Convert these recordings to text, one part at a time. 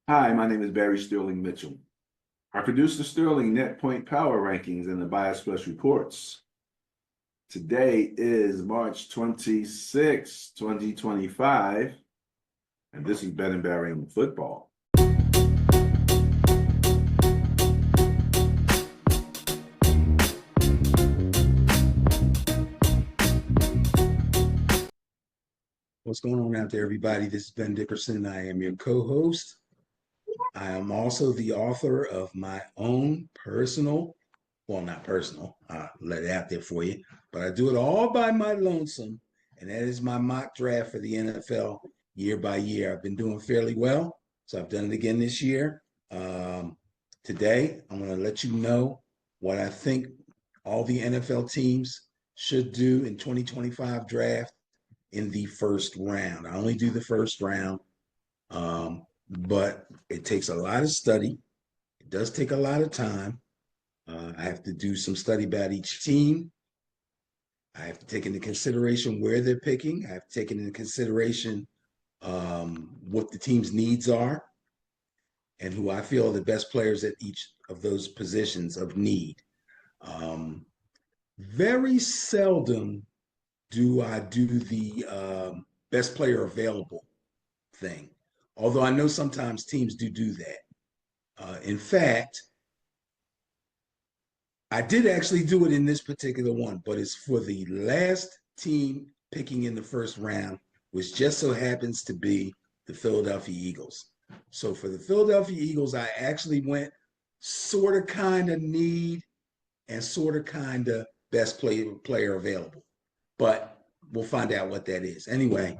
Hi, my name is Barry Sterling Mitchell. I produce the Sterling Net Point Power Rankings and the Bias Plus Reports. Today is March 26, 2025, and this is Ben and Barry in Football. What's going on out there, everybody? This is Ben Dickerson. I am your co-host. I am also the author of my own personal, well, not personal, I'll let it out there for you, but I do it all by my lonesome, and that is my mock draft for the NFL year by year. I've been doing fairly well, so I've done it again this year. Today, I'm going to let you know what I think all the NFL teams should do in 2025 draft in the first round. I only do the first round, but it takes a lot of study. It does take a lot of time. I have to do some study about each team. I have to take into consideration where they're picking. I have to take into consideration what the team's needs are and who I feel are the best players at each of those positions of need. Very seldom do I do the best player available thing, although I know sometimes teams do that. In fact, I did actually do it in this particular one, but it's for the last team picking in the first round, which just so happens to be the Philadelphia Eagles. So for the Philadelphia Eagles, I actually went sort of kind of need and sort of kind of best player available. But we'll find out what that is. Anyway,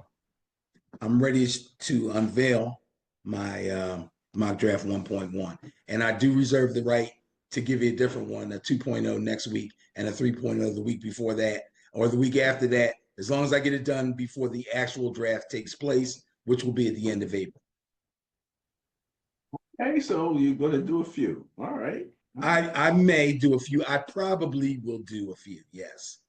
I'm ready to unveil my mock draft 1.1. And I do reserve the right to give you a different one, a 2.0 next week and a 3.0 the week before that or the week after that, as long as I get it done before the actual draft takes place, which will be at the end of April. Hey, so you're going to do a few. All right. I may do a few. I probably will do a few, yes.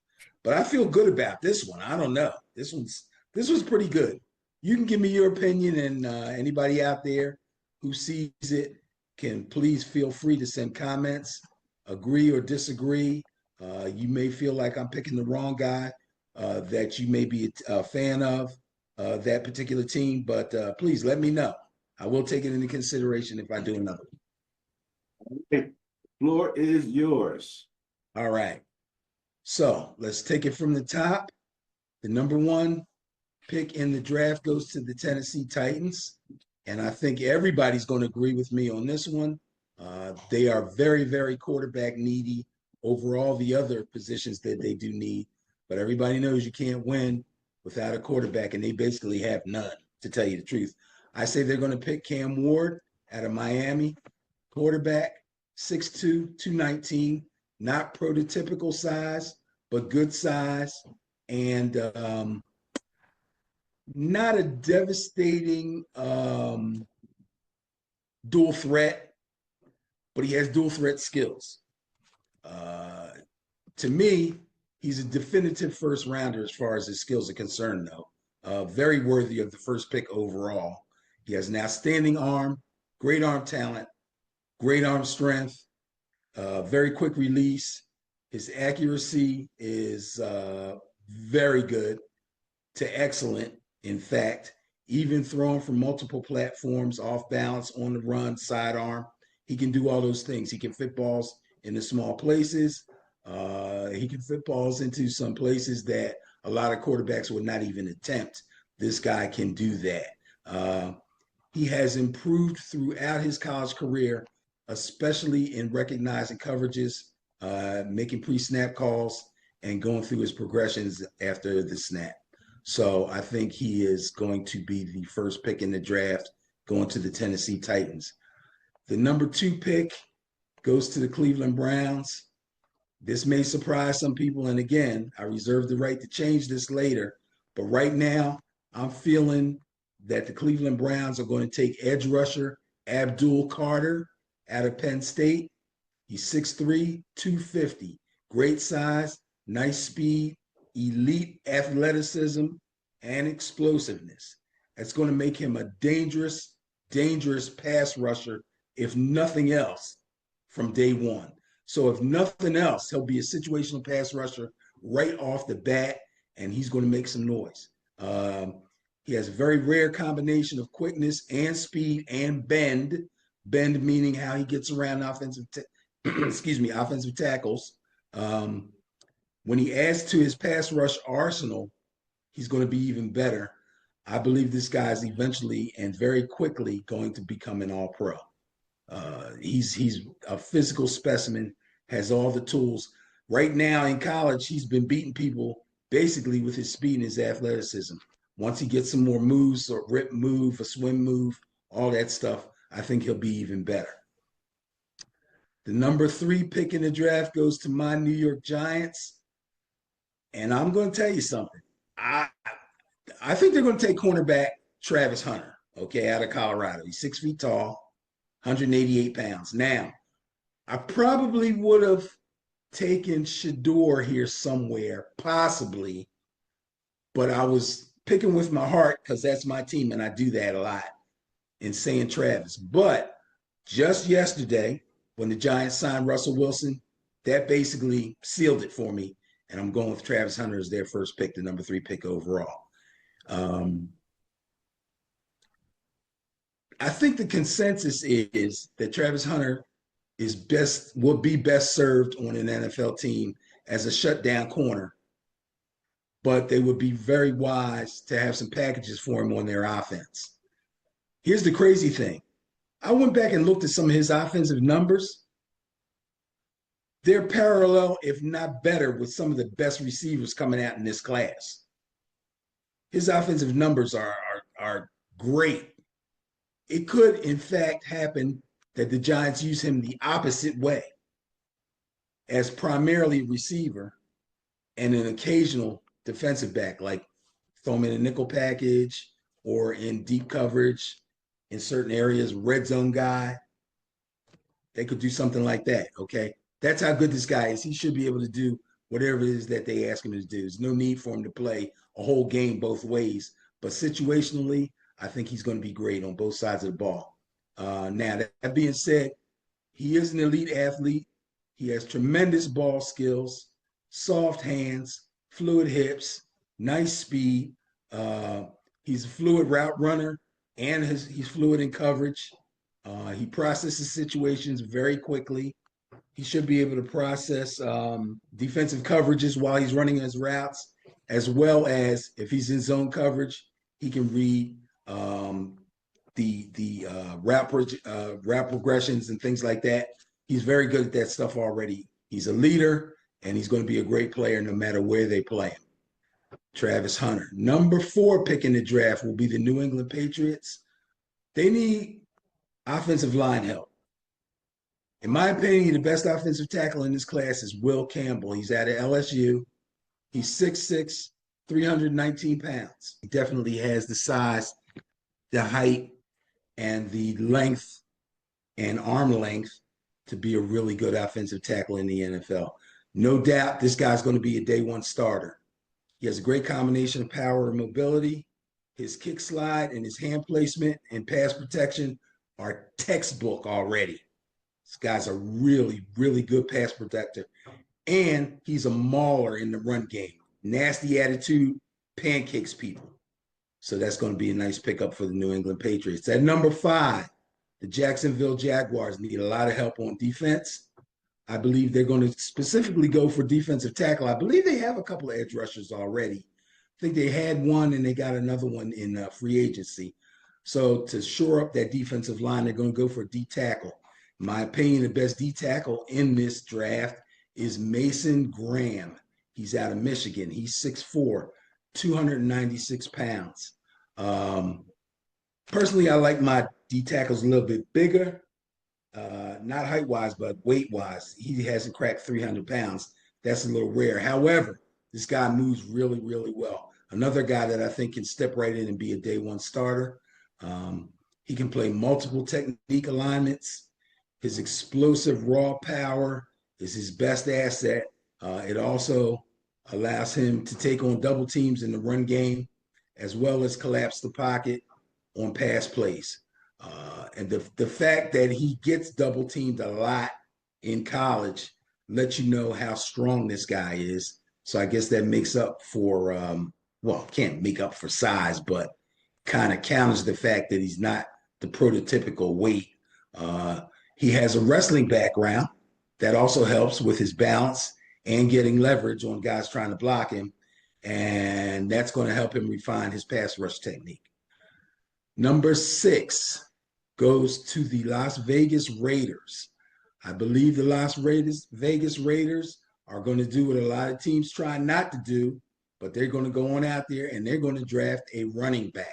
But I feel good about this one. I don't know. This was pretty good. You can give me your opinion, and anybody out there who sees it can please feel free to send comments, agree or disagree. You may feel like I'm picking the wrong guy, that you may be a fan of that particular team, but please let me know. I will take it into consideration if I do another one. Okay. Floor is yours. All right. So let's take it from the top. The number one pick in the draft goes to the Tennessee Titans. And I think everybody's going to agree with me on this one. They are very, very quarterback needy over all the other positions that they do need. But everybody knows you can't win without a quarterback, and they basically have none, to tell you the truth. I say they're going to pick Cam Ward out of Miami, quarterback, 6'2", 219, not prototypical size, but good size, and not a devastating dual threat, but he has dual threat skills. To me, he's a definitive first rounder as far as his skills are concerned, though. Very worthy of the first pick overall. He has an outstanding arm, great arm talent, great arm strength, very quick release. His accuracy is very good to excellent. In fact, even throwing from multiple platforms, off balance, on the run, sidearm, he can do all those things. He can fit balls into small places. He can fit balls into some places that a lot of quarterbacks would not even attempt. This guy can do that. He has improved throughout his college career, especially in recognizing coverages, making pre-snap calls, and going through his progressions after the snap. So I think he is going to be the first pick in the draft, going to the Tennessee Titans. The number 2 pick goes to the Cleveland Browns. This may surprise some people, and again, I reserve the right to change this later, but right now, I'm feeling that the Cleveland Browns are going to take edge rusher Abdul Carter out of Penn State. He's 6'3", 250, great size, nice speed, elite athleticism, and explosiveness. That's going to make him a dangerous dangerous pass rusher, if nothing else, from day one. So if nothing else, he'll be a situational pass rusher right off the bat, and he's going to make some noise. He has a very rare combination of quickness and speed and bend. Bend meaning how he gets around offensive tackles. When he adds to his pass rush arsenal, he's going to be even better. I believe this guy is eventually and very quickly going to become an all-pro. He's a physical specimen, has all the tools. Right now in college, he's been beating people basically with his speed and his athleticism. Once he gets some more moves, a rip move, a swim move, all that stuff, I think he'll be even better. The number 3 pick in the draft goes to my New York Giants. And I'm going to tell you something. I think they're going to take cornerback Travis Hunter, okay, out of Colorado. He's 6 feet tall, 188 pounds. Now, I probably would have taken Shador here somewhere, possibly, but I was picking with my heart because that's my team, and I do that a lot in saying Travis. But just yesterday, when the Giants signed Russell Wilson, that basically sealed it for me, and I'm going with Travis Hunter as their first pick, the number 3 pick overall. I think the consensus is that Travis Hunter will be best served on an NFL team as a shutdown corner, but they would be very wise to have some packages for him on their offense. Here's the crazy thing. I went back and looked at some of his offensive numbers. They're parallel, if not better, with some of the best receivers coming out in this class. His offensive numbers are great. It could, in fact, happen that the Giants use him the opposite way, as primarily receiver and an occasional defensive back, like throw him in a nickel package or in deep coverage in certain areas, red zone guy. They could do something like that, okay? That's how good this guy is. He should be able to do whatever it is that they ask him to do. There's no need for him to play a whole game both ways. But situationally, I think he's going to be great on both sides of the ball. Now, that being said, he is an elite athlete. He has tremendous ball skills, soft hands, fluid hips, nice speed. He's a fluid route runner, and he's fluid in coverage. He processes situations very quickly. He should be able to process defensive coverages while he's running his routes, as well as if he's in zone coverage, he can read the route progressions and things like that. He's very good at that stuff already. He's a leader, and he's going to be a great player no matter where they play him. Travis Hunter. Number 4 pick in the draft will be the New England Patriots. They need offensive line help. In my opinion, the best offensive tackle in this class is Will Campbell. He's out of LSU. He's 6'6", 319 pounds. He definitely has the size, the height, and the length and arm length to be a really good offensive tackle in the NFL. No doubt this guy's going to be a day one starter. He has a great combination of power and mobility. His kick slide and his hand placement and pass protection are textbook already. This guy's a really, really good pass protector. And he's a mauler in the run game. Nasty attitude, pancakes people. So that's going to be a nice pickup for the New England Patriots. At number 5, the Jacksonville Jaguars need a lot of help on defense. I believe they're going to specifically go for defensive tackle. I believe they have a couple of edge rushers already. I think they had one and they got another one in free agency. So to shore up that defensive line, they're going to go for D tackle. In my opinion, the best D tackle in this draft is Mason Graham. He's out of Michigan. He's 6'4", 296 pounds. Personally, I like my D tackles a little bit bigger, not height-wise, but weight-wise. He hasn't cracked 300 pounds. That's a little rare. However, this guy moves really, really well. Another guy that I think can step right in and be a day one starter. He can play multiple technique alignments. His explosive raw power is his best asset. It also allows him to take on double teams in the run game, as well as collapse the pocket on pass plays. And the fact that he gets double teamed a lot in college lets you know how strong this guy is. So I guess that makes up for, well, can't make up for size, but kind of counters the fact that he's not the prototypical weight. He has a wrestling background that also helps with his balance and getting leverage on guys trying to block him. And that's going to help him refine his pass rush technique. Number 6 goes to the Las Vegas Raiders. I believe the Vegas Raiders are going to do what a lot of teams try not to do, but they're going to go on out there and they're going to draft a running back.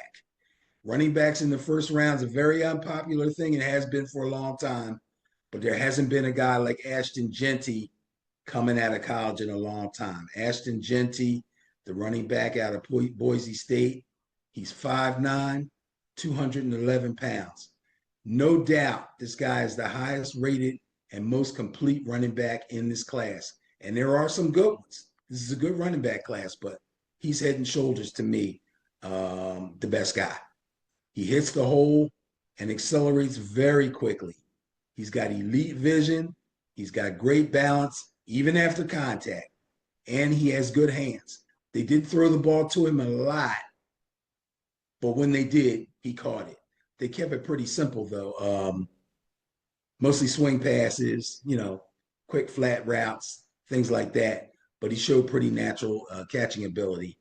Running backs in the first round is a very unpopular thing. It has been for a long time, but there hasn't been a guy like Ashton Jeanty coming out of college in a long time. Ashton Jeanty, the running back out of Boise State, he's 5'9", 211 pounds. No doubt this guy is the highest rated and most complete running back in this class. And there are some good ones. This is a good running back class, but he's head and shoulders to me the best guy. He hits the hole and accelerates very quickly. He's got elite vision. He's got great balance, even after contact. And he has good hands. They did throw the ball to him a lot, but when they did, he caught it. They kept it pretty simple, though. Mostly swing passes, quick flat routes, things like that. But he showed pretty natural catching ability.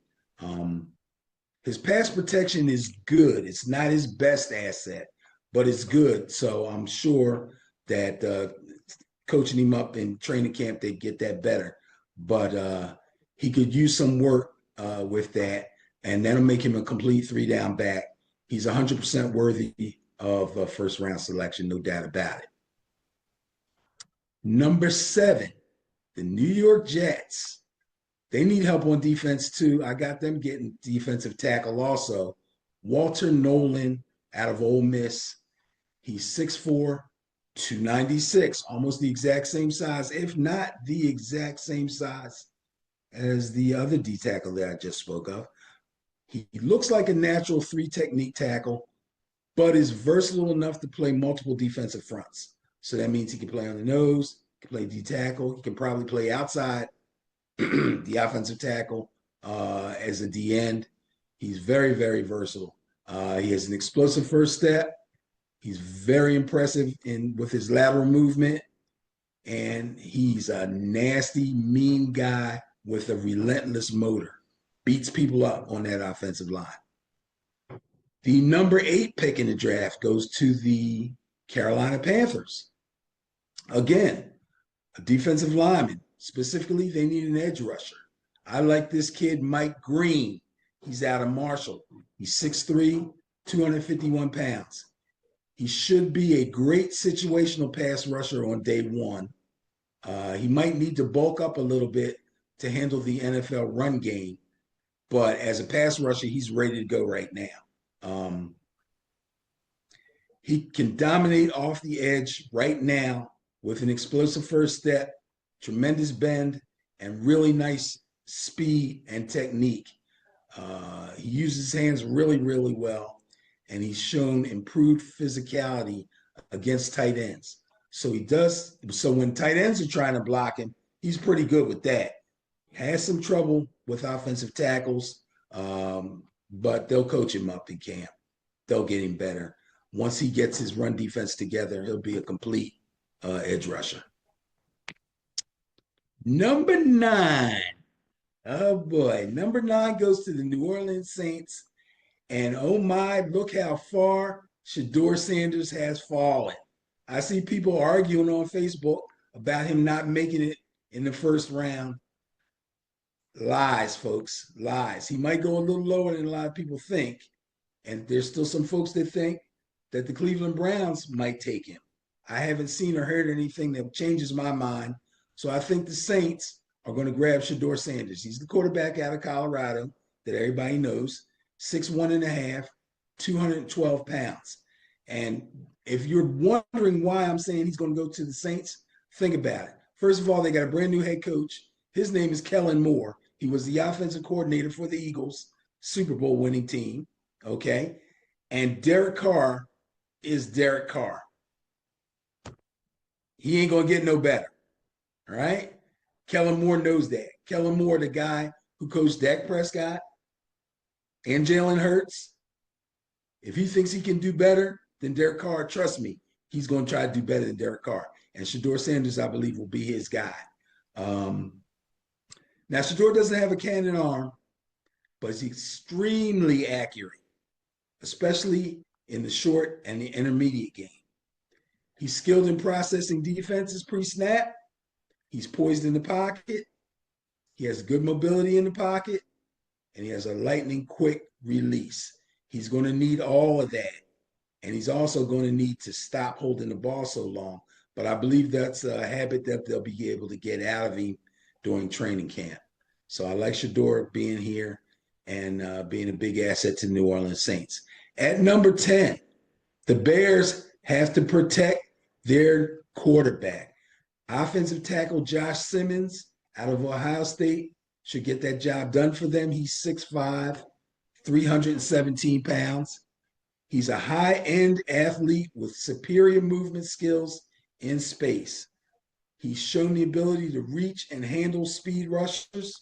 His pass protection is good. It's not his best asset, but it's good. So I'm sure that coaching him up in training camp, they'd get that better. But he could use some work with that, and that'll make him a complete 3-down back. He's 100% worthy of a first-round selection, no doubt about it. Number 7, the New York Jets. They need help on defense, too. I got them getting defensive tackle also. Walter Nolan out of Ole Miss. He's 6'4", 296, almost the exact same size, if not the exact same size as the other D tackle that I just spoke of. He looks like a natural 3-technique tackle, but is versatile enough to play multiple defensive fronts. So that means he can play on the nose, he can play D tackle, he can probably play outside the offensive tackle as a D end. He's very, very versatile. He has an explosive first step. He's very impressive with his lateral movement. And he's a nasty, mean guy with a relentless motor. Beats people up on that offensive line. The number 8 pick in the draft goes to the Carolina Panthers. Again, a defensive lineman. Specifically, they need an edge rusher. I like this kid, Mike Green. He's out of Marshall. He's 6'3", 251 pounds. He should be a great situational pass rusher on day one. He might need to bulk up a little bit to handle the NFL run game, but as a pass rusher, he's ready to go right now. He can dominate off the edge right now with an explosive first step, tremendous bend, and really nice speed and technique. He uses his hands really, really well, and he's shown improved physicality against tight ends. So when tight ends are trying to block him, he's pretty good with that. Has some trouble with offensive tackles, but they'll coach him up in camp. They'll get him better. Once he gets his run defense together, he'll be a complete edge rusher. Number 9. Oh, boy. Number 9 goes to the New Orleans Saints. And, oh, my, look how far Shedeur Sanders has fallen. I see people arguing on Facebook about him not making it in the first round. Lies, folks, lies. He might go a little lower than a lot of people think. And there's still some folks that think that the Cleveland Browns might take him. I haven't seen or heard anything that changes my mind. So I think the Saints are going to grab Shedeur Sanders. He's the quarterback out of Colorado that everybody knows, 6'1.5", 212 pounds. And if you're wondering why I'm saying he's going to go to the Saints, think about it. First of all, they got a brand new head coach. His name is Kellen Moore. He was the offensive coordinator for the Eagles, Super Bowl winning team. Okay. And Derek Carr is Derek Carr. He ain't going to get no better. All right? Kellen Moore knows that. Kellen Moore, the guy who coached Dak Prescott and Jalen Hurts, if he thinks he can do better than Derek Carr, trust me, he's going to try to do better than Derek Carr. And Shedeur Sanders, I believe, will be his guy. Now, Shedeur doesn't have a cannon arm, but he's extremely accurate, especially in the short and the intermediate game. He's skilled in processing defenses pre-snap. He's poised in the pocket. He has good mobility in the pocket, and he has a lightning quick release. He's going to need all of that, and he's also going to need to stop holding the ball so long. But I believe that's a habit that they'll be able to get out of him during training camp. So I like Shedeur being here and being a big asset to New Orleans Saints. At number 10, the Bears have to protect their quarterback. Offensive tackle Josh Simmons out of Ohio State should get that job done for them. He's 6'5", 317 pounds. He's a high-end athlete with superior movement skills in space. He's shown the ability to reach and handle speed rushers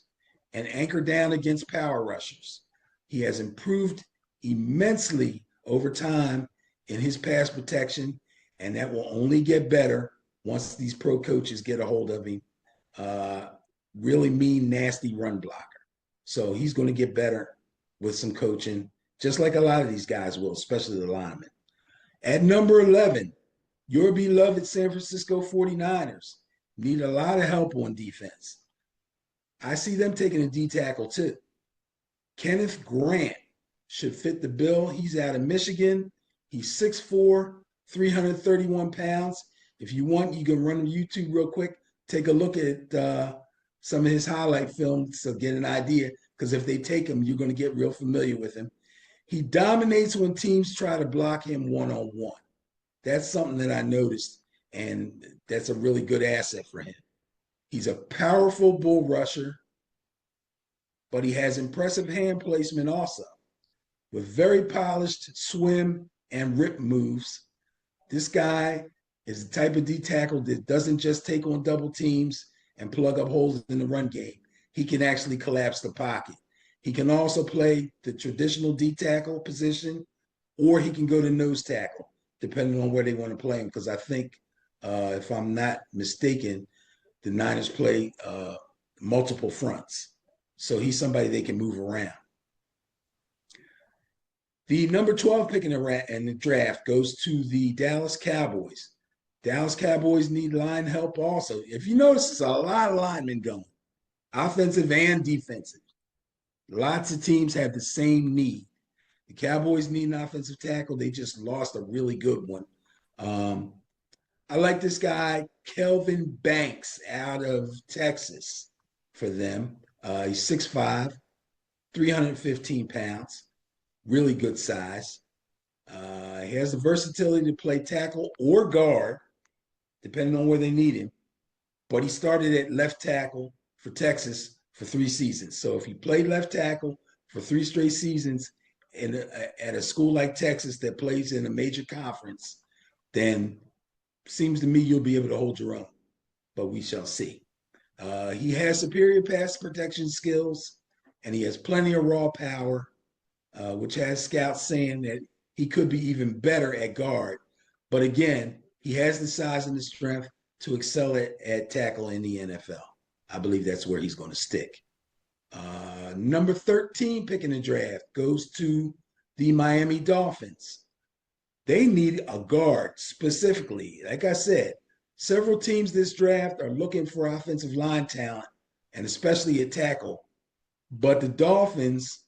and anchor down against power rushers. He has improved immensely over time in his pass protection, and that will only get better once these pro coaches get a hold of him. Really mean, nasty run blocker. So he's going to get better with some coaching, just like a lot of these guys will, especially the linemen. At number 11, your beloved San Francisco 49ers need a lot of help on defense. I see them taking a D tackle too. Kenneth Grant should fit the bill. He's out of Michigan. He's 6'4", 331 pounds. If you want, you can run on YouTube real quick. Take a look at some of his highlight films to get an idea, because if they take him, you're going to get real familiar with him. He dominates when teams try to block him one-on-one. That's something that I noticed, and that's a really good asset for him. He's a powerful bull rusher, but he has impressive hand placement also. With very polished swim and rip moves, this guy is the type of D tackle that doesn't just take on double teams and plug up holes in the run game. He can actually collapse the pocket. He can also play the traditional D tackle position, or he can go to nose tackle, depending on where they want to play him. Because I think, if I'm not mistaken, the Niners play multiple fronts. So he's somebody they can move around. The number 12 pick in the draft goes to the Dallas Cowboys. Dallas Cowboys need line help also. If you notice, there's a lot of linemen going, offensive and defensive. Lots of teams have the same need. The Cowboys need an offensive tackle. They just lost a really good one. I like this guy, Kelvin Banks, out of Texas for them. He's 6'5", 315 pounds. Really good size. He has the versatility to play tackle or guard, depending on where they need him. But he started at left tackle for Texas for 3 seasons. So if he played left tackle for 3 straight seasons at a school like Texas that plays in a major conference, then seems to me you'll be able to hold your own. But we shall see. He has superior pass protection skills, and he has plenty of raw power, which has scouts saying that he could be even better at guard. But again, he has the size and the strength to excel at tackle in the NFL. I believe that's where he's going to stick. Number 13 pick in the draft goes to the Miami Dolphins. They need a guard specifically. Like I said, several teams this draft are looking for offensive line talent, and especially at tackle. But the Dolphins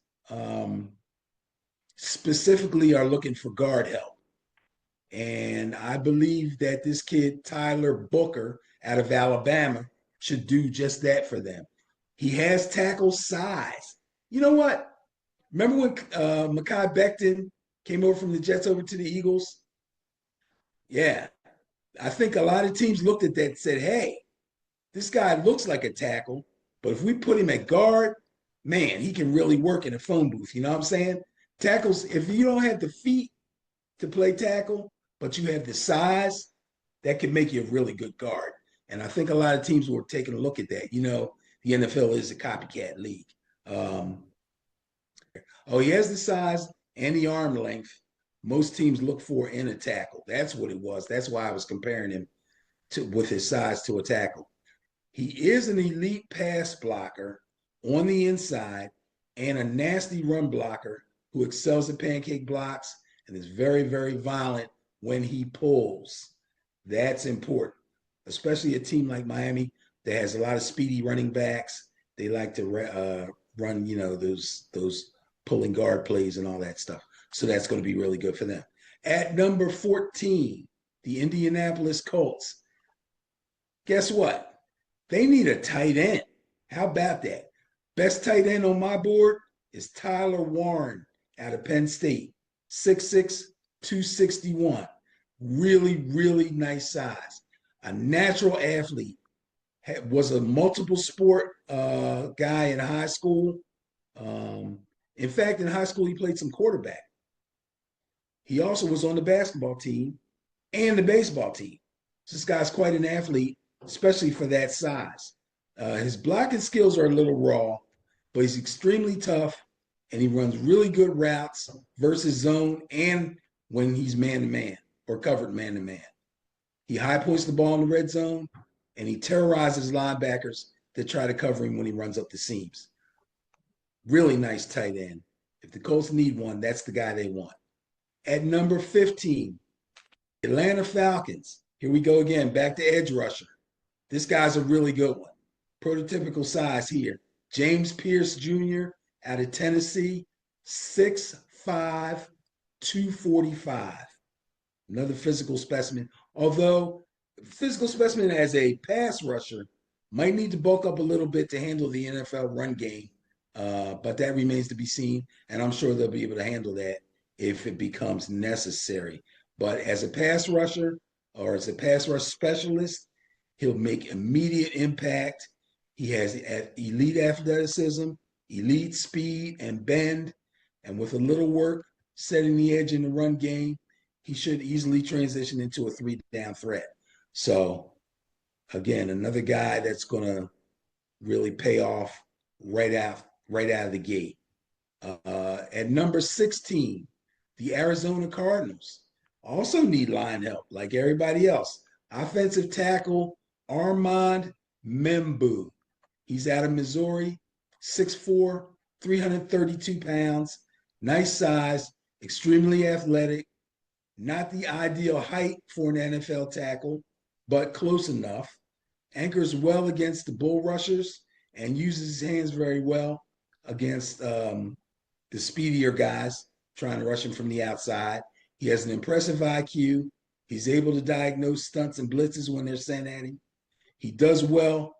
specifically are looking for guard help. And I believe that this kid, Tyler Booker, out of Alabama, should do just that for them. He has tackle size. You know what? Remember when Mekhi Becton came over from the Jets over to the Eagles? Yeah. I think a lot of teams looked at that and said, hey, this guy looks like a tackle, but if we put him at guard, man, he can really work in a phone booth. You know what I'm saying? Tackles, if you don't have the feet to play tackle, but you have the size that can make you a really good guard. And I think a lot of teams were taking a look at that. You know, the NFL is a copycat league. He has the size and the arm length most teams look for in a tackle. That's what it was. That's why I was comparing him with his size to a tackle. He is an elite pass blocker on the inside and a nasty run blocker who excels at pancake blocks and is very, very violent when he pulls. That's important, especially a team like Miami that has a lot of speedy running backs. They like to run, you know, those pulling guard plays and all that stuff. So that's going to be really good for them. At number 14, the Indianapolis Colts. Guess what? They need a tight end. How about that? Best tight end on my board is Tyler Warren out of Penn State, 6'6", 261. Really, really nice size. A natural athlete. Was a multiple sport guy in high school. In fact, in high school, he played some quarterback. He also was on the basketball team and the baseball team. This guy's quite an athlete, especially for that size. His blocking skills are a little raw, but he's extremely tough, and he runs really good routes versus zone and when he's man-to-man or covered man-to-man. He high points the ball in the red zone, and he terrorizes linebackers that try to cover him when he runs up the seams. Really nice tight end. If the Colts need one, that's the guy they want. At number 15, Atlanta Falcons. Here we go again, back to edge rusher. This guy's a really good one. Prototypical size here. James Pierce Jr. out of Tennessee, 6'5", 245. Another physical specimen. Although physical specimen as a pass rusher might need to bulk up a little bit to handle the NFL run game, but that remains to be seen, and I'm sure they'll be able to handle that if it becomes necessary. But as a pass rusher or as a pass rush specialist, he'll make immediate impact. He has elite athleticism, elite speed and bend, and with a little work setting the edge in the run game, he should easily transition into a three-down threat. So, again, another guy that's going to really pay off right out of the gate. At number 16, the Arizona Cardinals also need line help like everybody else. Offensive tackle Armand Membu. He's out of Missouri, 6'4", 332 pounds, nice size, extremely athletic, not the ideal height for an NFL tackle, but close enough. Anchors well against the bull rushers and uses his hands very well against the speedier guys trying to rush him from the outside. He has an impressive IQ. He's able to diagnose stunts and blitzes when they're sent at him. He does well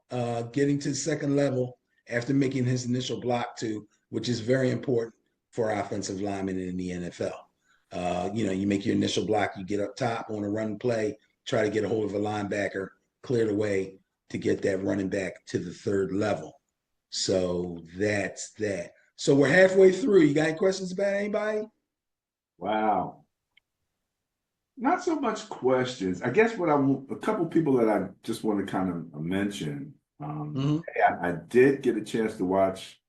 getting to the second level after making his initial block too, which is very important for offensive linemen in the NFL. You make your initial block, you get up top on a run play, try to get a hold of a linebacker, clear the way to get that running back to the third level. So that's that. So we're halfway through. You got any questions about anybody? Wow. Not so much questions. I guess a couple people that I just want to kind of mention. I did get a chance to watch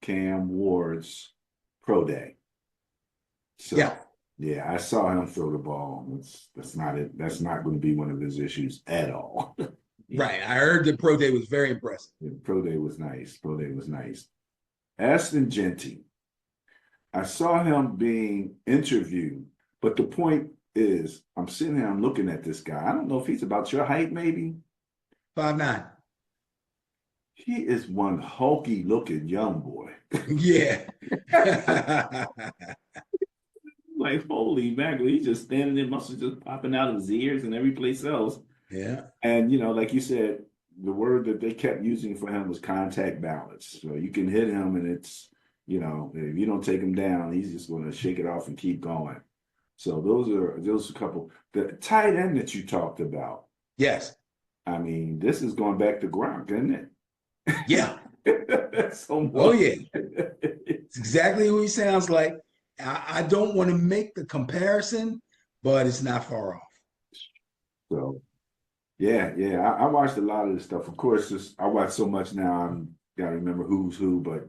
Cam Ward's pro day. So yeah, I saw him throw the ball. That's not it. That's not going to be one of his issues at all. Right. I heard the pro day was very impressive. Yeah, pro day was nice. Aston Genty. I saw him being interviewed, but the point is, I'm sitting here, I'm looking at this guy. I don't know if he's about your height, maybe. 5'9". He is one hulky looking young boy. Yeah. Like, holy mackerel, he's just standing there, muscles just popping out of his ears and every place else. Yeah. And, like you said, the word that they kept using for him was contact balance. So you can hit him and it's, if you don't take him down, he's just going to shake it off and keep going. So those are a couple. The tight end that you talked about. Yes. I mean, this is going back to Gronk, isn't it? Yeah. Oh, yeah. It's exactly who he sounds like. I don't want to make the comparison, but it's not far off. So yeah, I watched a lot of this stuff. Of course, I watch so much now. I'm gotta remember who's who, but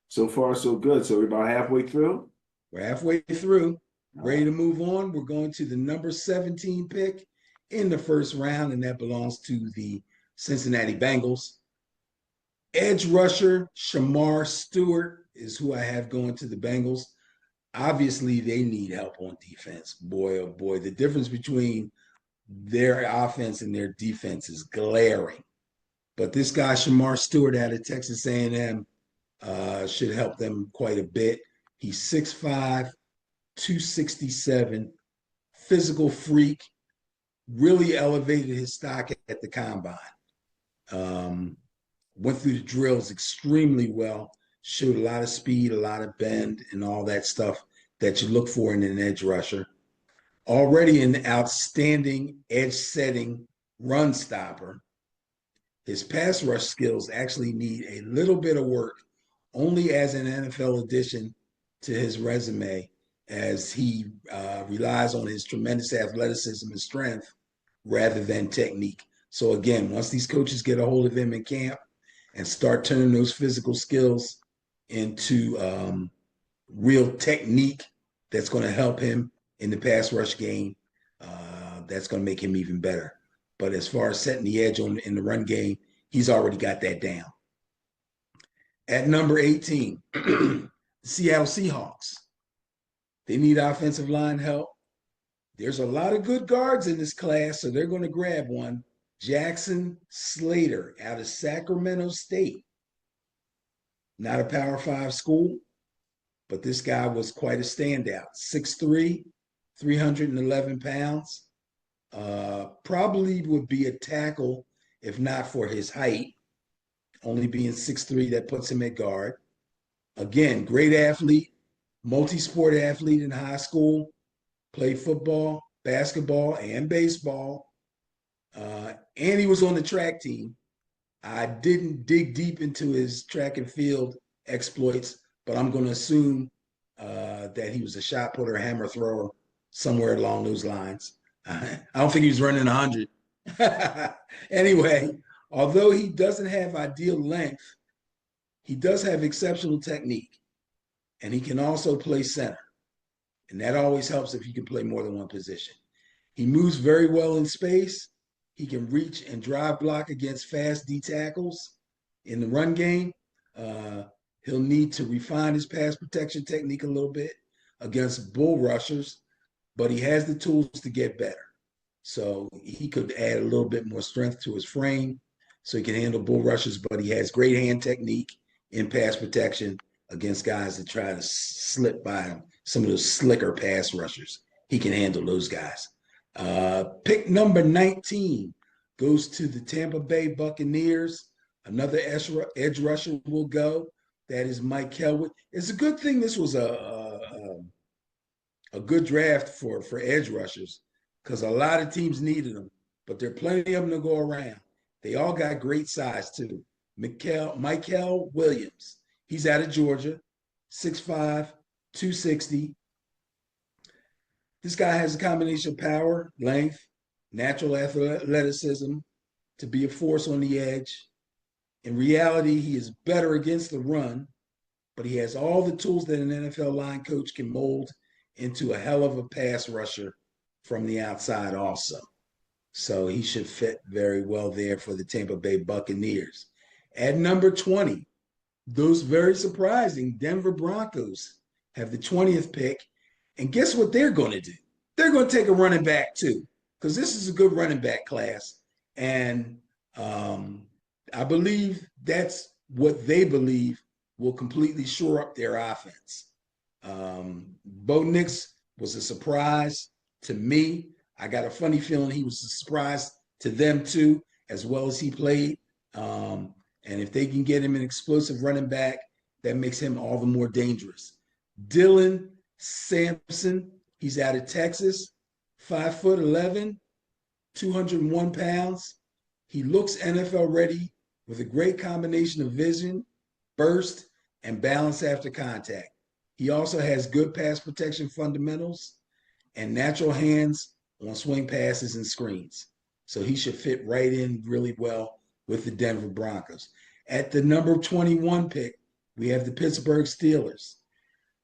so far so good. So we're about halfway through. We're halfway through, All ready right. to move on. We're going to the number 17 pick in the first round, and that belongs to the Cincinnati Bengals. Edge rusher Shamar Stewart is who I have going to the Bengals. Obviously, they need help on defense. Boy, oh boy, the difference between their offense and their defense is glaring. But this guy, Shamar Stewart, out of Texas A&M, should help them quite a bit. He's 6'5", 267, physical freak, really elevated his stock at the combine. Went through the drills extremely well, showed a lot of speed, a lot of bend, and all that stuff that you look for in an edge rusher. Already an outstanding edge setting run stopper. His pass rush skills actually need a little bit of work, only as an NFL addition to his resume, as he relies on his tremendous athleticism and strength rather than technique. So again, once these coaches get a hold of him in camp and start turning those physical skills into real technique that's going to help him in the pass rush game, that's going to make him even better. But as far as setting the edge in the run game, he's already got that down. At number 18, the Seattle Seahawks. They need offensive line help. There's a lot of good guards in this class, so they're going to grab one. Jackson Slater out of Sacramento State. Not a Power 5 school, but this guy was quite a standout. 6'3", 311 pounds. Probably would be a tackle if not for his height, only being 6'3", that puts him at guard. Again, great athlete, multi-sport athlete in high school, played football, basketball, and baseball. And he was on the track team. I didn't dig deep into his track and field exploits, but I'm going to assume that he was a shot putter, hammer thrower, somewhere along those lines. I don't think he was running 100. Anyway, although he doesn't have ideal length, he does have exceptional technique, and he can also play center. And that always helps if you can play more than one position. He moves very well in space. He can reach and drive block against fast D tackles in the run game. He'll need to refine his pass protection technique a little bit against bull rushers, but he has the tools to get better. So he could add a little bit more strength to his frame so he can handle bull rushers, but he has great hand technique in pass protection against guys that try to slip by him. Some of those slicker pass rushers. He can handle those guys. Pick number 19 goes to the Tampa Bay Buccaneers. Another edge rusher will go. That is Mike Kelwood. It's a good thing this was a good draft for edge rushers, because a lot of teams needed them, but there are plenty of them to go around. They all got great size too. Michael Williams, he's out of Georgia, 6'5", 260. This guy has a combination of power, length, natural athleticism to be a force on the edge. In reality, he is better against the run, but he has all the tools that an NFL line coach can mold into a hell of a pass rusher from the outside also. So he should fit very well there for the Tampa Bay Buccaneers. At number 20, those very surprising Denver Broncos have the 20th pick. And guess what they're going to do? They're going to take a running back too, because this is a good running back class. And I believe that's what they believe will completely shore up their offense. Bo Nix was a surprise to me. I got a funny feeling he was a surprise to them too, as well as he played. And if they can get him an explosive running back, that makes him all the more dangerous. Dylan Sampson, he's out of Texas, 5'11", 201 pounds. He looks NFL ready with a great combination of vision, burst, and balance after contact. He also has good pass protection fundamentals, and natural hands on swing passes and screens. So he should fit right in really well with the Denver Broncos. At the number 21 pick, we have the Pittsburgh Steelers.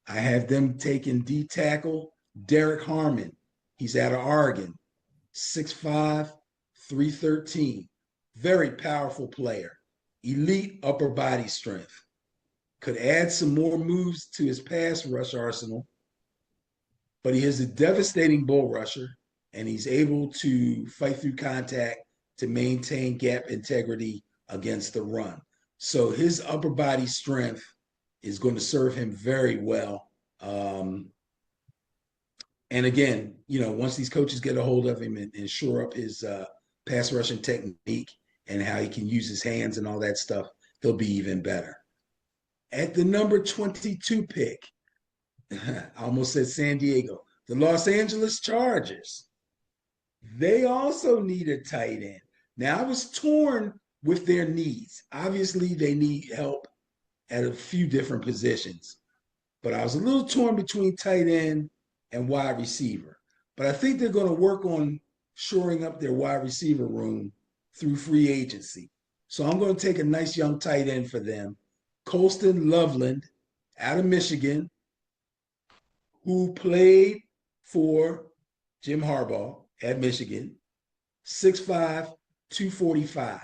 I have them taking D tackle Derek Harmon. He's out of Oregon, 6'5", 313. Very powerful player. Elite upper body strength. Could add some more moves to his pass rush arsenal, but he is a devastating bull rusher, and he's able to fight through contact to maintain gap integrity against the run. So his upper body strength is going to serve him very well. And again, once these coaches get a hold of him and shore up his pass rushing technique and how he can use his hands and all that stuff, he'll be even better. At the number 22 pick, I almost said San Diego, the Los Angeles Chargers. They also need a tight end. Now, I was torn with their needs. Obviously, they need help at a few different positions, but I was a little torn between tight end and wide receiver. But I think they're going to work on shoring up their wide receiver room through free agency. So I'm going to take a nice young tight end for them, Colston Loveland out of Michigan, who played for Jim Harbaugh at Michigan, 6'5", 245.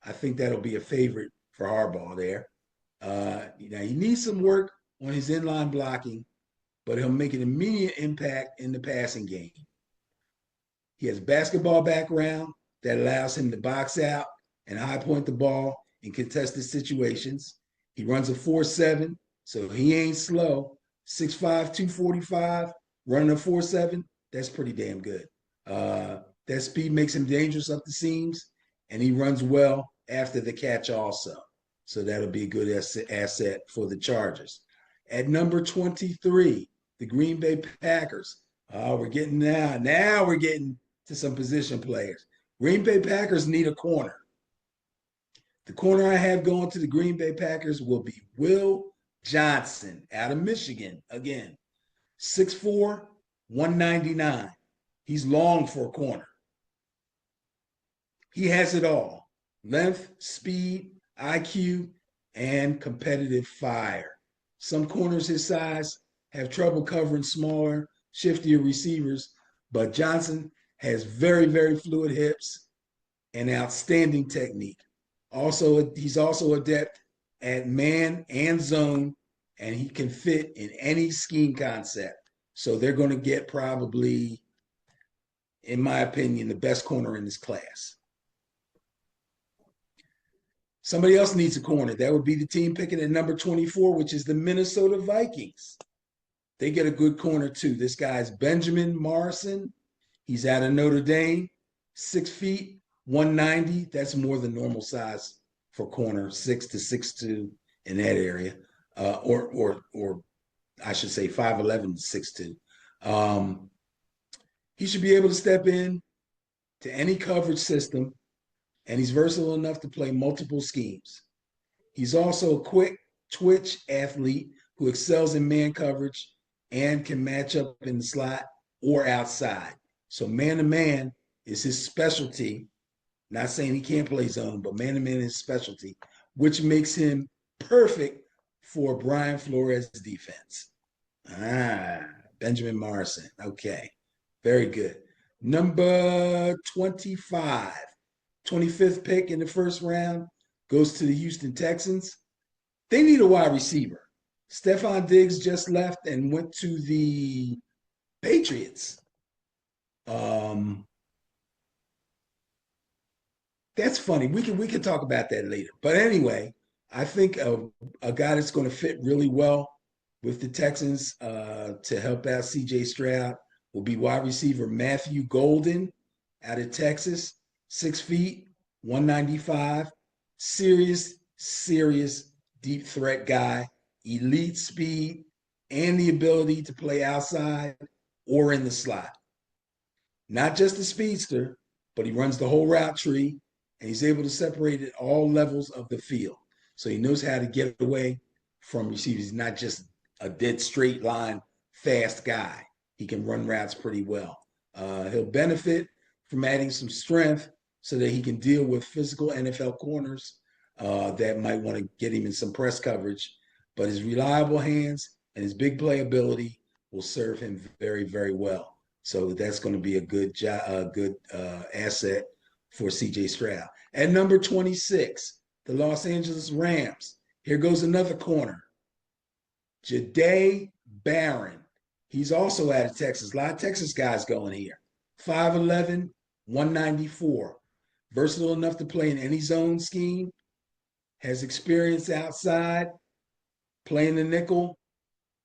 I think that'll be a favorite for Harbaugh there. Now, he needs some work on his inline blocking, but he'll make an immediate impact in the passing game. He has a basketball background that allows him to box out and high point the ball in contested situations. He runs a 4.7, so he ain't slow. 6'5", 245, running a 4.7, that's pretty damn good. That speed makes him dangerous up the seams, and he runs well after the catch also. So that'll be a good asset for the Chargers. At number 23, the Green Bay Packers. We're getting now we're getting to some position players. Green Bay Packers need a corner. The corner I have going to the Green Bay Packers will be Will Johnson out of Michigan. Again, 6'4", 199. He's long for a corner. He has it all: length, speed, IQ, and competitive fire. Some corners his size have trouble covering smaller, shiftier receivers, but Johnson has very, very fluid hips and outstanding technique. He's also adept at man and zone, and he can fit in any scheme concept. So they're going to get probably, in my opinion, the best corner in this class. Somebody else needs a corner. That would be the team picking at number 24, which is the Minnesota Vikings. They get a good corner too. This guy's Benjamin Morrison. He's out of Notre Dame, 6 feet, 190. That's more than normal size for corner, 6 to 6'2" in that area, or I should say 5'11" to 6'2". He should be able to step in to any coverage system, and he's versatile enough to play multiple schemes. He's also a quick twitch athlete who excels in man coverage and can match up in the slot or outside. So man-to-man is his specialty. Not saying he can't play zone, but man-to-man is his specialty, which makes him perfect for Brian Flores' defense. Benjamin Morrison. Okay, very good. Number 25, 25th pick in the first round, goes to the Houston Texans. They need a wide receiver. Stephon Diggs just left and went to the Patriots. That's funny. We can talk about that later. But anyway, I think a guy that's going to fit really well with the Texans to help out C.J. Stroud will be wide receiver Matthew Golden out of Texas, 6 feet, 195. Serious deep threat guy, elite speed, and the ability to play outside or in the slot. Not just a speedster, but he runs the whole route tree, and he's able to separate at all levels of the field. So he knows how to get away from receivers. He's not just a dead straight line, fast guy. He can run routes pretty well. He'll benefit from adding some strength so that he can deal with physical NFL corners that might want to get him in some press coverage. But his reliable hands and his big playability will serve him very, very well. So that's going to be a good asset for C.J. Stroud. At number 26, the Los Angeles Rams. Here goes another corner, Jahdae Barron. He's also out of Texas. A lot of Texas guys going here. 5'11", 194. Versatile enough to play in any zone scheme. Has experience outside, playing the nickel,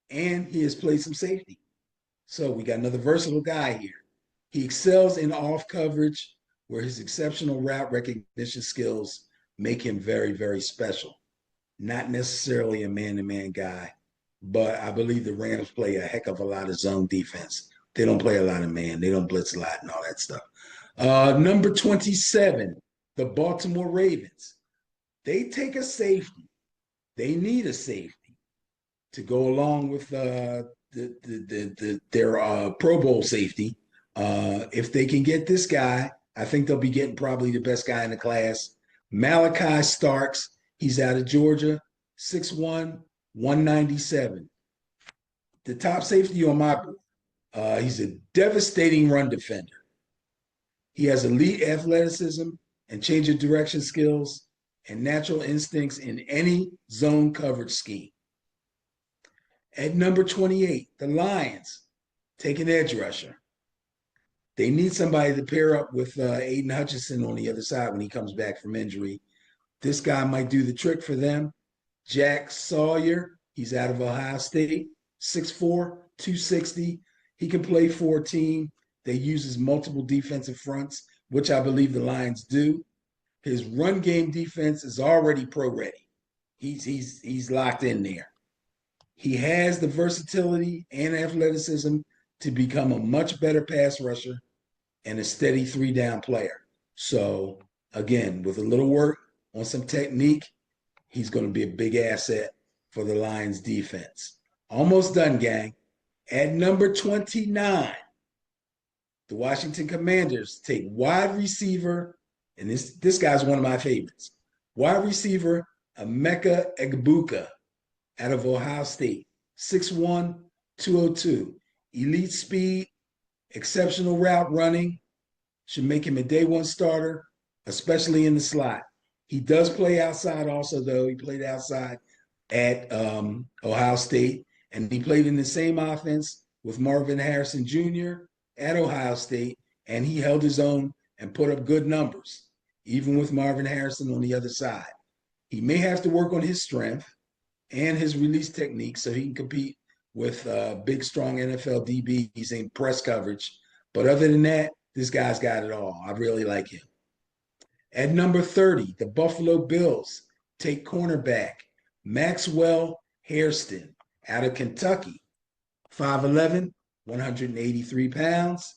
and he has played some safety. So we got another versatile guy here. He excels in off coverage, where his exceptional route recognition skills make him very, very special. Not necessarily a man-to-man guy, but I believe the Rams play a heck of a lot of zone defense. They don't play a lot of man. They don't blitz a lot and all that stuff. Number 27, the Baltimore Ravens. They take a safety. They need a safety to go along with their Pro Bowl safety. If they can get this guy, I think they'll be getting probably the best guy in the class. Malachi Starks. He's out of Georgia, 6'1", 197. The top safety on my board. He's a devastating run defender. He has elite athleticism and change of direction skills and natural instincts in any zone coverage scheme. At number 28, the Lions take an edge rusher. They need somebody to pair up with Aiden Hutchinson on the other side when he comes back from injury. This guy might do the trick for them. Jack Sawyer, he's out of Ohio State, 6'4", 260. He can play for a team that uses multiple defensive fronts, which I believe the Lions do. His run game defense is already pro-ready. He's locked in there. He has the versatility and athleticism to become a much better pass rusher and a steady three-down player. So, again, with a little work on some technique, he's going to be a big asset for the Lions defense. Almost done, gang. At number 29, the Washington Commanders take wide receiver, and this guy's one of my favorites, wide receiver Emeka Egbuka out of Ohio State, 6'1", 202. Elite speed, exceptional route running, should make him a day one starter, especially in the slot. He does play outside also, though. He played outside at Ohio State, and he played in the same offense with Marvin Harrison Jr. at Ohio State, and he held his own and put up good numbers, even with Marvin Harrison on the other side. He may have to work on his strength and his release technique so he can compete with big, strong NFL DBs in press coverage. But other than that, this guy's got it all. I really like him. At number 30, the Buffalo Bills take cornerback Maxwell Hairston out of Kentucky, 5'11", 183 pounds.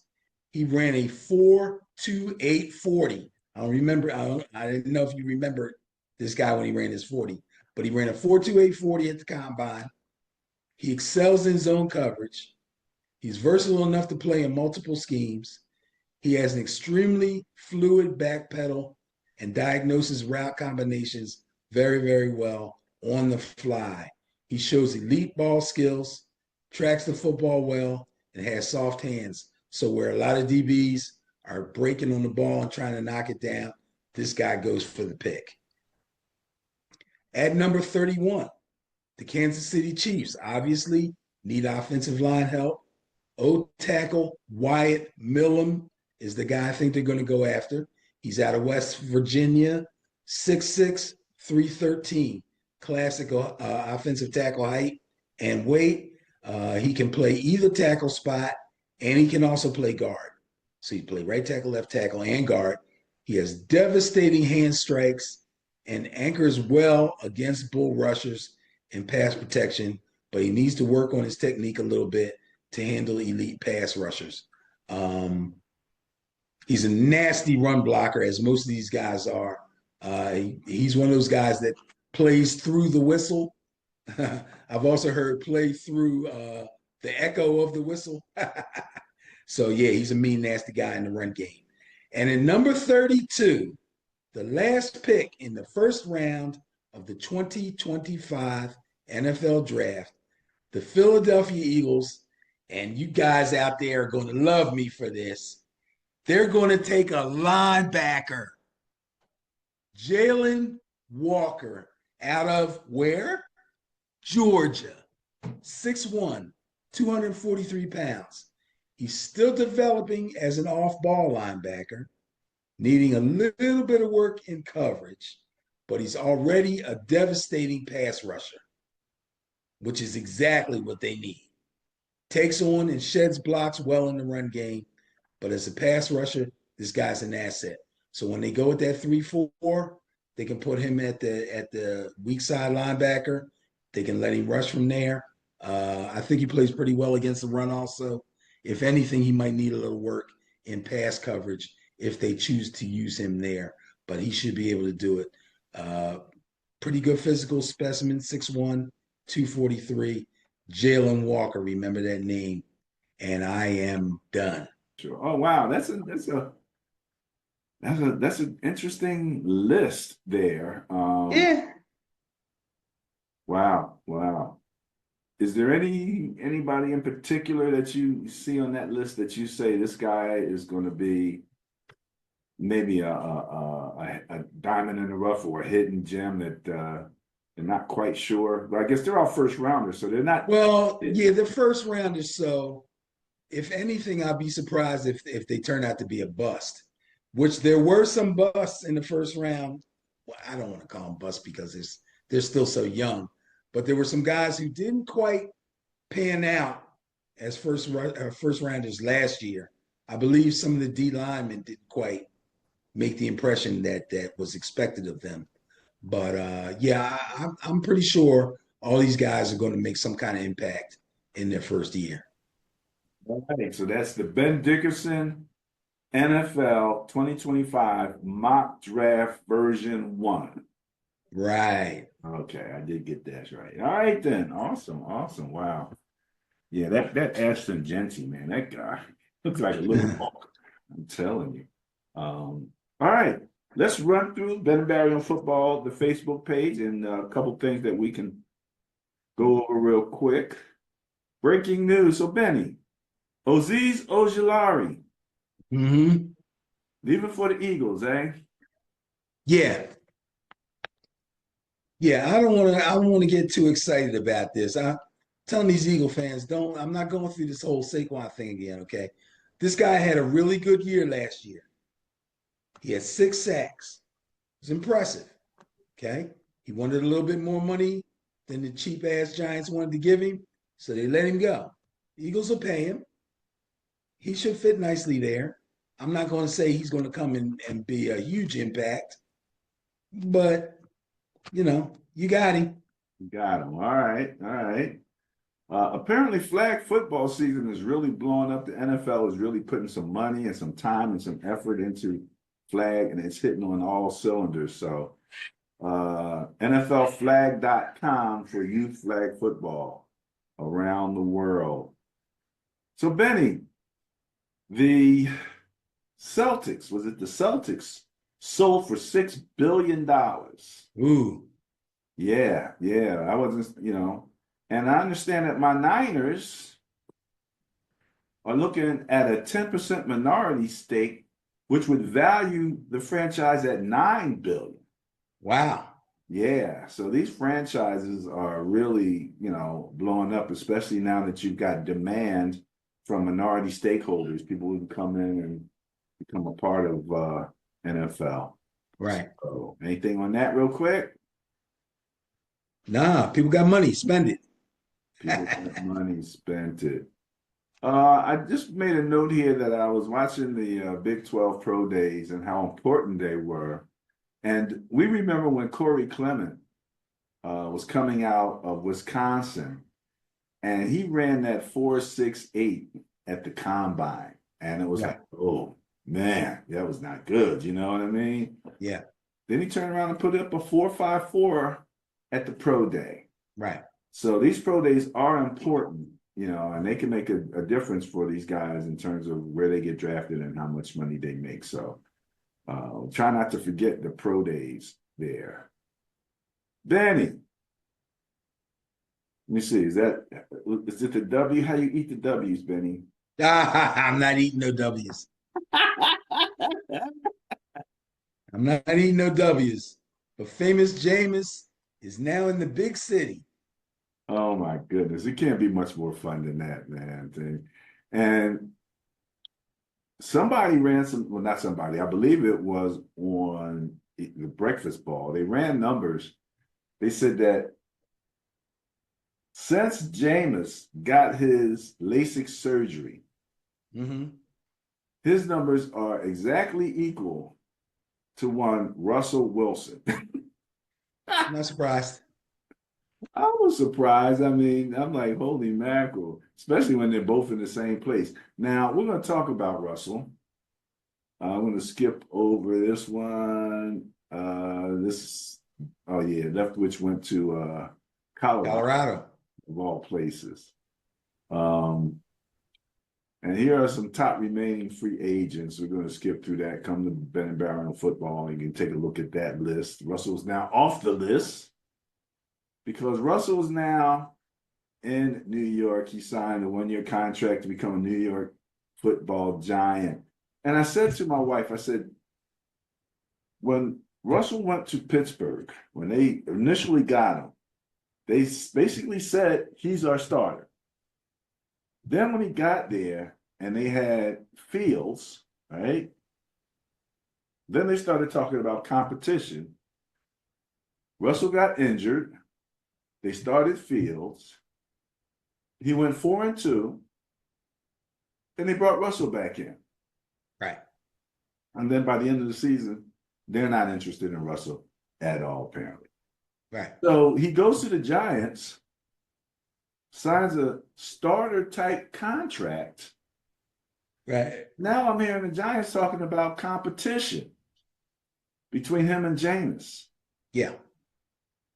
He ran a 4.28 40. I didn't know if you remember this guy when he ran his 40, but he ran a 4.28 40 at the combine. He excels in zone coverage. He's versatile enough to play in multiple schemes. He has an extremely fluid back pedal and diagnoses route combinations very, very well on the fly. He shows elite ball skills, tracks the football well, and has soft hands. So where a lot of DBs are breaking on the ball and trying to knock it down, this guy goes for the pick. At number 31, the Kansas City Chiefs obviously need offensive line help. O-tackle Wyatt Millum is the guy I think they're going to go after. He's out of West Virginia, 6'6", 313. Classic offensive tackle height and weight. He can play either tackle spot, and he can also play guard. So he play right tackle, left tackle, and guard. He has devastating hand strikes and anchors well against bull rushers and pass protection, but he needs to work on his technique a little bit to handle elite pass rushers. He's a nasty run blocker, as most of these guys are. He's one of those guys that plays through the whistle. I've also heard play through the echo of the whistle. So, yeah, he's a mean, nasty guy in the run game. And in number 32, the last pick in the first round of the 2025 NFL Draft, the Philadelphia Eagles, and you guys out there are going to love me for this. They're going to take a linebacker, Jalen Walker, out of where? Georgia, 6'1", 243 pounds. He's still developing as an off-ball linebacker, needing a little bit of work in coverage, but he's already a devastating pass rusher, which is exactly what they need. Takes on and sheds blocks well in the run game, but as a pass rusher, this guy's an asset. So when they go with that 3-4, they can put him at the weak side linebacker. They can let him rush from there. I think he plays pretty well against the run also. If anything, he might need a little work in pass coverage if they choose to use him there, but he should be able to do it. Pretty good physical specimen, 6'1", 243. Jalen Walker, remember that name. And I am done. Sure. Oh wow, that's an interesting list there. Yeah. Wow. Is there anybody in particular that you see on that list that you say this guy is going to be maybe a diamond in the rough or a hidden gem that they're not quite sure? But I guess they're all first rounders, so they're not. Well, yeah, the first rounders. So, if anything, I'd be surprised if they turn out to be a bust. Which there were some busts in the first round. Well, I don't want to call them busts because they're still so young. But there were some guys who didn't quite pan out as first rounders last year. I believe some of the D linemen didn't quite make the impression that was expected of them. But yeah, I'm pretty sure all these guys are going to make some kind of impact in their first year. All right, so that's the Ben Dickerson NFL 2025 mock draft version 1. Right. Okay, I did get that right. All right then. Awesome. Wow. Yeah, that Ashton Genty, man, that guy looks like a little hawk. I'm telling you. All right. Let's run through Ben and Barry on Football, the Facebook page, and a couple things that we can go over real quick. Breaking news. So Benny, Azeez Ojulari, leaving for the Eagles, eh? Yeah. Yeah, I don't want to get too excited about this. I'm telling these Eagle fans, I'm not going through this whole Saquon thing again, okay? This guy had a really good year last year. He had 6 sacks. It was impressive, okay? He wanted a little bit more money than the cheap-ass Giants wanted to give him, so they let him go. The Eagles will pay him. He should fit nicely there. I'm not going to say he's going to come in and be a huge impact, but you got him. You got him. All right. Apparently, flag football season is really blowing up. The NFL is really putting some money and some time and some effort into flag, and it's hitting on all cylinders. So, NFLflag.com for youth flag football around the world. So, Benny, the Celtics, was it the Celtics, sold for $6 billion. Ooh. Yeah. I wasn't, and I understand that my Niners are looking at a 10% minority stake, which would value the franchise at $9 billion. Wow. Yeah. So these franchises are really, blowing up, especially now that you've got demand from minority stakeholders, people who can come in and become a part of NFL. Right. So anything on that real quick? Nah, people got money, spend it. People got money, spent it. I just made a note here that I was watching the Big 12 Pro Days and how important they were. And we remember when Corey Clement was coming out of Wisconsin, and he ran that 4.68 at the combine. And it was like, oh, man, that was not good. You know what I mean? Yeah. Then he turned around and put up a 4.54 at the pro day. Right. So these pro days are important. and they can make a difference for these guys in terms of where they get drafted and how much money they make. So try not to forget the pro days there. Danny, let me see. Is it the W? How you eat the W's, Benny? I'm not eating no W's. I'm not eating no W's. But famous Jameis is now in the big city. Oh my goodness. It can't be much more fun than that, man. And somebody ran well, not somebody, I believe it was on the Breakfast Ball. They ran numbers. They said that since Jameis got his LASIK surgery, his numbers are exactly equal to one Russell Wilson. I'm not surprised. I was surprised. I mean, I'm like, holy mackerel, especially when they're both in the same place. Now, we're going to talk about Russell. I'm going to skip over this one. Leftwich went to Colorado, of all places. And here are some top remaining free agents. We're going to skip through that. Come to Ben and Barron Football. You can take a look at that list. Russell's now off the list because Russell's now in New York. He signed a one-year contract to become a New York Football Giant. And I said to my wife, I said, when Russell went to Pittsburgh, when they initially got him, they basically said, he's our starter. Then when he got there and they had Fields, right? Then they started talking about competition. Russell got injured. They started Fields. He went 4-2. Then they brought Russell back in. Right. And then by the end of the season, they're not interested in Russell at all, apparently. Right. So he goes to the Giants, signs a starter type contract. Right. Now I'm hearing the Giants talking about competition between him and Jameis. Yeah.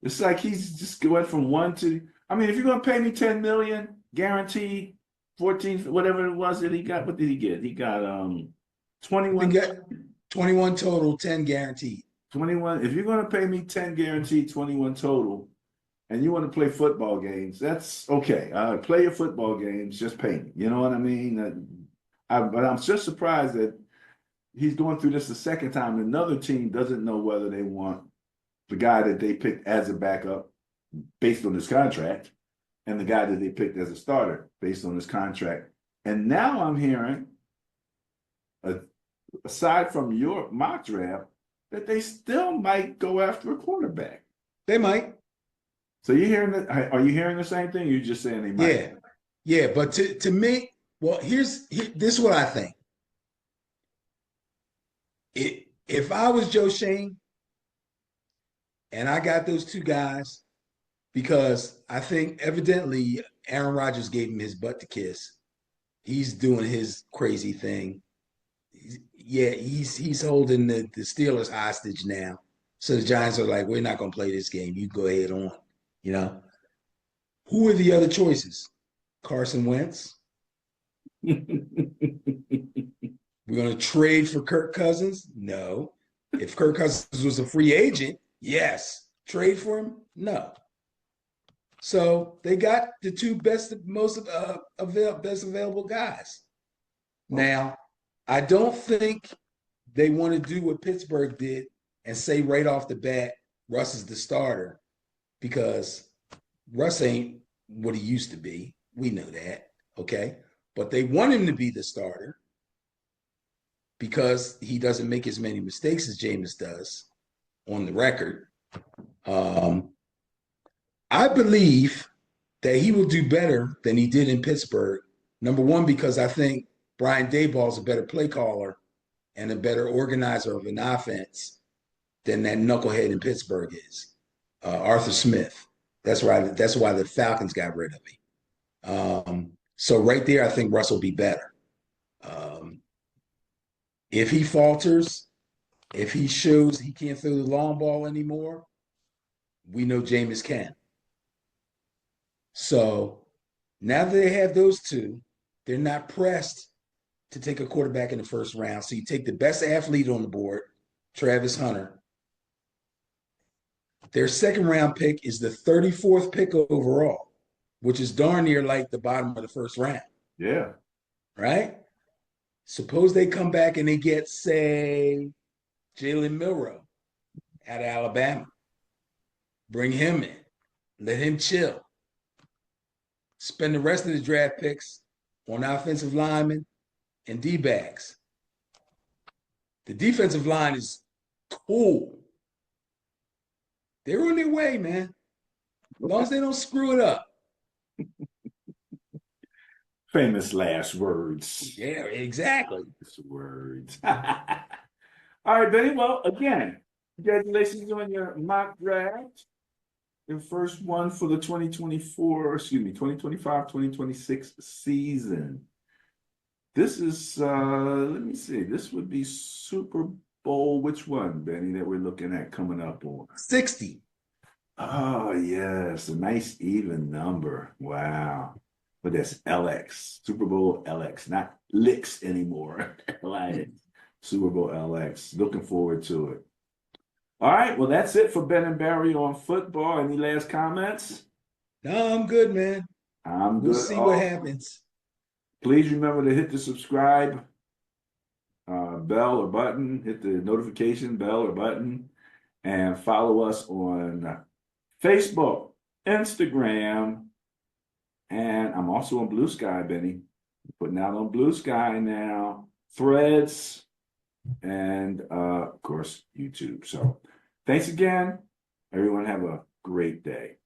It's like he's just went from one to, I mean, if you're going to pay me $10 million, guaranteed 14, whatever it was that he got, what did he get? He got 21. He got 21 total, 10 guaranteed. 21. If you're going to pay me 10 guaranteed, 21 total, and you want to play football games, that's okay. Play your football games, just pay me. You know what I mean? But I'm just surprised that he's going through this the second time. Another team doesn't know whether they want the guy that they picked as a backup based on his contract and the guy that they picked as a starter based on his contract. And now I'm hearing, aside from your mock draft, that they still might go after a quarterback. They might. So you hearing that? Are you hearing the same thing? Or you're just saying they might? Yeah. Yeah. But to me, well, this is what I think. If I was Joe Shane and I got those two guys, because I think evidently Aaron Rodgers gave him his butt to kiss. He's doing his crazy thing. He's holding the Steelers hostage now. So the Giants are like, we're not going to play this game. You go ahead on. You know, who are the other choices? Carson Wentz. We're going to trade for Kirk Cousins? No. If Kirk Cousins was a free agent, yes. Trade for him? No. So they got the two best available guys. Now, I don't think they want to do what Pittsburgh did and say right off the bat, Russ is the starter, because Russ ain't what he used to be. We know that, okay? But they want him to be the starter because he doesn't make as many mistakes as Jameis does on the record. I believe that he will do better than he did in Pittsburgh. Number one, because I think Brian Daboll is a better play caller and a better organizer of an offense than that knucklehead in Pittsburgh is, Arthur Smith. That's why the Falcons got rid of him. So right there, I think Russ will be better. If he falters, if he shows he can't throw the long ball anymore, we know Jameis can. So Now that they have those two, they're not pressed to take a quarterback in the first round. So you take the best athlete on the board, Travis Hunter. Their second round pick is the 34th pick overall, which is darn near like the bottom of the first round. Yeah. Right? Suppose they come back and they get, say, Jalen Milroe out of Alabama. Bring him in. Let him chill. Spend the rest of the draft picks on offensive linemen and D-backs. The defensive line is cool. They're on their way, man. As long as they don't screw it up. Famous last words. Yeah, exactly. Famous words. All right, Benny. Well, again, congratulations on your mock draft. Your first one for the 2025-2026 season. This is, let me see, this would be Super Bowl, which one, Benny, that we're looking at coming up on? 60. Oh, yes, a nice even number. Wow. But that's LX, Super Bowl LX, not licks anymore. Like Super Bowl LX. Looking forward to it. All right, well, that's it for Ben and Barry on football. Any last comments? No, I'm good, man. I'm good. We'll see what happens. Please remember to hit the subscribe bell or button, hit the notification bell or button, and follow us on Facebook, Instagram, and I'm also on Blue Sky, Benny. Putting out on Blue Sky now, Threads, and of course, YouTube. So thanks again. Everyone have a great day.